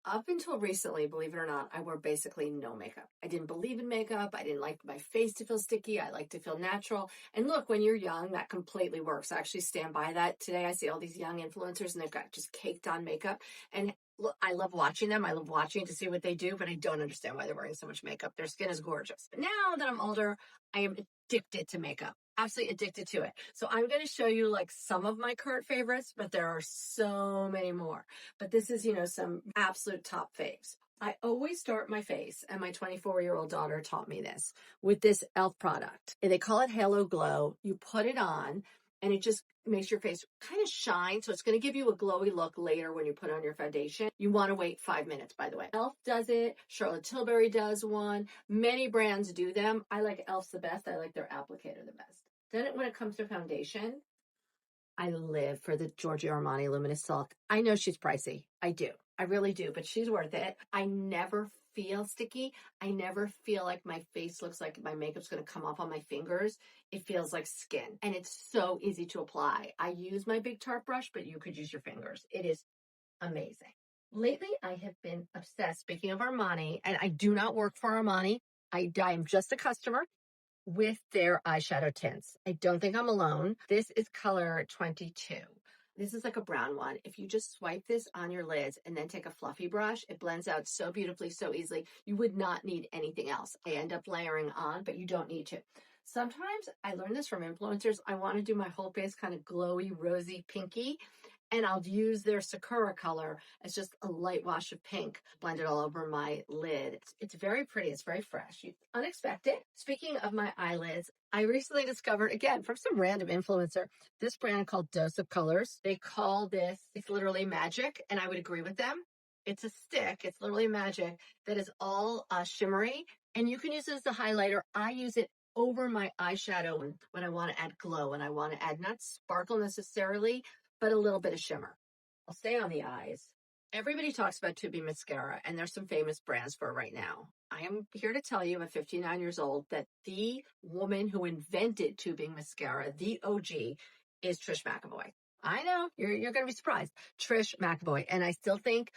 Up until recently, believe it or not, I wore basically no makeup. I didn't believe in makeup. I didn't like my face to feel sticky. I like to feel natural. And look, when you're young, that completely works. I actually stand by that. Today, I see all these young influencers and they've got just caked on makeup. And look, I love watching them. I love watching to see what they do, but I don't understand why they're wearing so much makeup. Their skin is gorgeous. But now that I'm older, I am addicted to makeup. Absolutely addicted to it. So I'm going to show you like some of my current favorites, but there are so many more. But this is, some absolute top faves. I always start my face, and my 24-year-old daughter taught me this, with this e.l.f. product. And they call it Halo Glow. You put it on, and it just makes your face kind of shine. So it's going to give you a glowy look later when you put on your foundation. You want to wait 5 minutes, by the way. e.l.f. does it. Charlotte Tilbury does one. Many brands do them. I like e.l.f.'s the best. I like their applicator the best. Then when it comes to foundation, I live for the Giorgio Armani Luminous Silk. I know she's pricey. I do. I really do, but she's worth it. I never feel sticky. I never feel like my face looks like my makeup's going to come off on my fingers. It feels like skin, and it's so easy to apply. I use my big Tarte brush, but you could use your fingers. It is amazing. Lately, I have been obsessed, speaking of Armani, and I do not work for Armani. I am just a customer with their eyeshadow tints. I don't think I'm alone. This is color 22. This is like a brown one. If you just swipe this on your lids and then take a fluffy brush, it blends out so beautifully, so easily. You would not need anything else. I end up layering on, but you don't need to. Sometimes I learned this from influencers. I want to do my whole face kind of glowy, rosy, pinky, and I'll use their Sakura color as just a light wash of pink, blend it all over my lid. It's very pretty. It's very fresh. Unexpected. Speaking of my eyelids, I recently discovered, again, from some random influencer, this brand called Dose of Colors. They call this, it's literally magic, and I would agree with them. It's a stick. It's literally magic that is all shimmery, and you can use it as a highlighter. I use it over my eyeshadow when I want to add glow, and I want to add not sparkle necessarily, but a little bit of shimmer. I'll stay on the eyes. Everybody talks about tubing mascara, and there's some famous brands for it right now. I am here to tell you at 59 years old that the woman who invented tubing mascara, the OG, is Trish McEvoy. I know, you're going to be surprised. Trish McEvoy. And I still think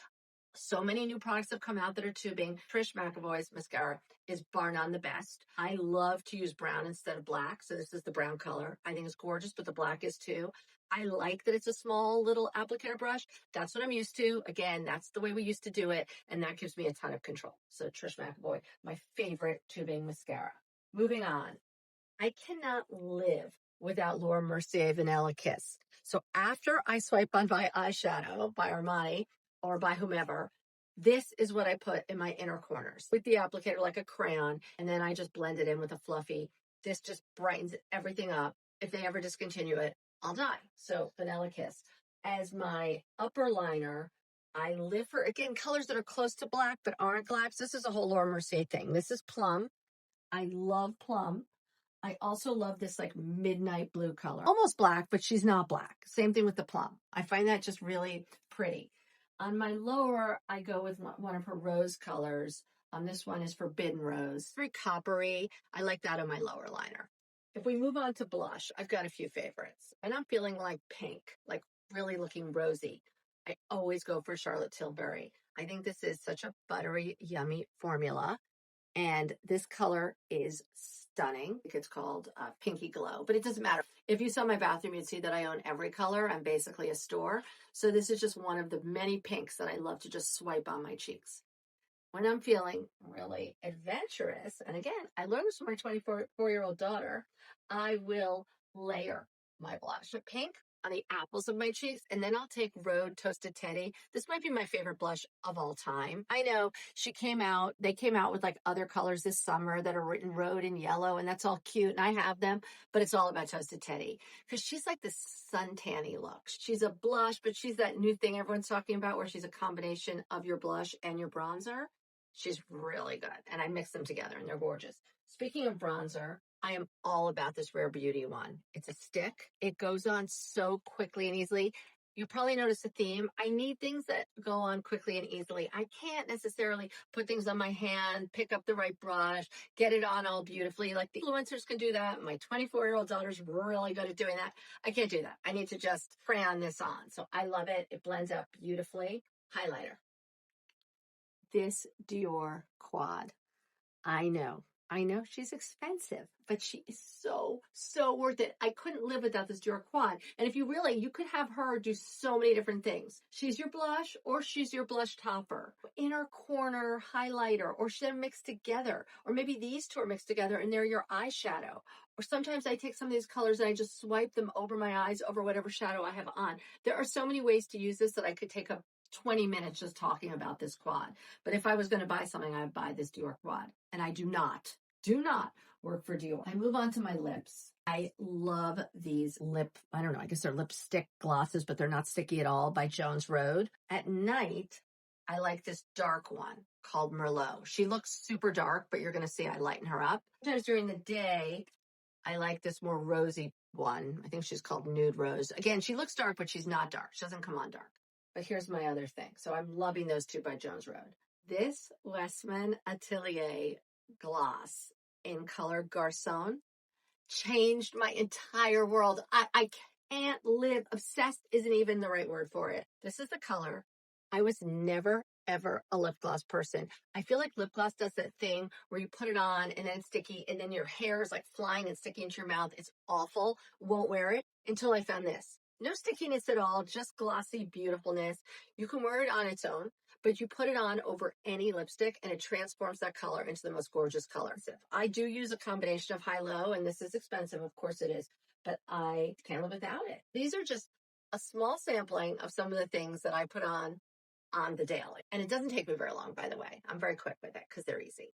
so many new products have come out that are tubing. Trish McEvoy's mascara is bar none the best. I love to use brown instead of black. So this is the brown color. I think it's gorgeous, but the black is too. I like that it's a small little applicator brush. That's what I'm used to. Again, that's the way we used to do it. And that gives me a ton of control. So Trish McEvoy, my favorite tubing mascara. Moving on. I cannot live without Laura Mercier Vanilla Kiss. So after I swipe on my eyeshadow by Armani or by whomever, this is what I put in my inner corners with the applicator like a crayon. And then I just blend it in with a fluffy. This just brightens everything up. If they ever discontinue it, I'll die. So Vanilla Kiss. As my upper liner, I live for, again, colors that are close to black but aren't blacks. This is a whole Laura Mercier thing. This is plum. I love plum. I also love this like midnight blue color. Almost black, but she's not black. Same thing with the plum. I find that just really pretty. On my lower, I go with one of her rose colors. This one is Forbidden Rose. Very coppery. I like that on my lower liner. If we move on to blush, I've got a few favorites. And I'm feeling like pink, like really looking rosy. I always go for Charlotte Tilbury. I think this is such a buttery, yummy formula. And this color is stunning. It's called Pinky Glow, but it doesn't matter. If you saw my bathroom, you'd see that I own every color. I'm basically a store. So this is just one of the many pinks that I love to just swipe on my cheeks. When I'm feeling really adventurous, and again, I learned this from my 24-year-old daughter, I will layer my blush. Pink on the apples of my cheeks, and then I'll take Rhode Toasted Teddy. This might be my favorite blush of all time. I know they came out with like other colors this summer that are written Rhode and yellow, and that's all cute, and I have them, but it's all about Toasted Teddy because she's like this suntanny look. She's a blush, but she's that new thing everyone's talking about where she's a combination of your blush and your bronzer. She's really good, and I mix them together, and they're gorgeous. Speaking of bronzer, I am all about this Rare Beauty one. It's a stick. It goes on so quickly and easily. You probably notice a theme. I need things that go on quickly and easily. I can't necessarily put things on my hand, pick up the right brush, get it on all beautifully. Like the influencers can do that. My 24-year-old daughter's really good at doing that. I can't do that. I need to just crayon this on. So I love it. It blends out beautifully. Highlighter. this Dior quad. I know. I know she's expensive, but she is so, so worth it. I couldn't live without this Dior quad. And if you could have her do so many different things. She's your blush or she's your blush topper, inner corner highlighter, or she's mixed together. Or maybe these two are mixed together and they're your eyeshadow. Or sometimes I take some of these colors and I just swipe them over my eyes over whatever shadow I have on. There are so many ways to use this that I could take up 20 minutes just talking about this quad. But if I was going to buy something, I'd buy this Dior quad. And I do not work for Dior. I move on to my lips. I love these I don't know, I guess they're lipstick glosses, but they're not sticky at all, by Jones Road. At night, I like this dark one called Merlot. She looks super dark, but you're going to see I lighten her up. Sometimes during the day, I like this more rosy one. I think she's called Nude Rose. Again, she looks dark, but she's not dark. She doesn't come on dark. But here's my other thing. So I'm loving those two by Jones Road. This Westman Atelier gloss in color Garçon changed my entire world. I can't live. Obsessed isn't even the right word for it. This is the color. I was never, ever a lip gloss person. I feel like lip gloss does that thing where you put it on and then it's sticky and then your hair is like flying and sticking into your mouth. It's awful. Won't wear it until I found this. No stickiness at all, just glossy beautifulness. You can wear it on its own, but you put it on over any lipstick and it transforms that color into the most gorgeous color. I do use a combination of high-low, and this is expensive, of course it is, but I can't live without it. These are just a small sampling of some of the things that I put on the daily. And it doesn't take me very long, by the way. I'm very quick with it because they're easy.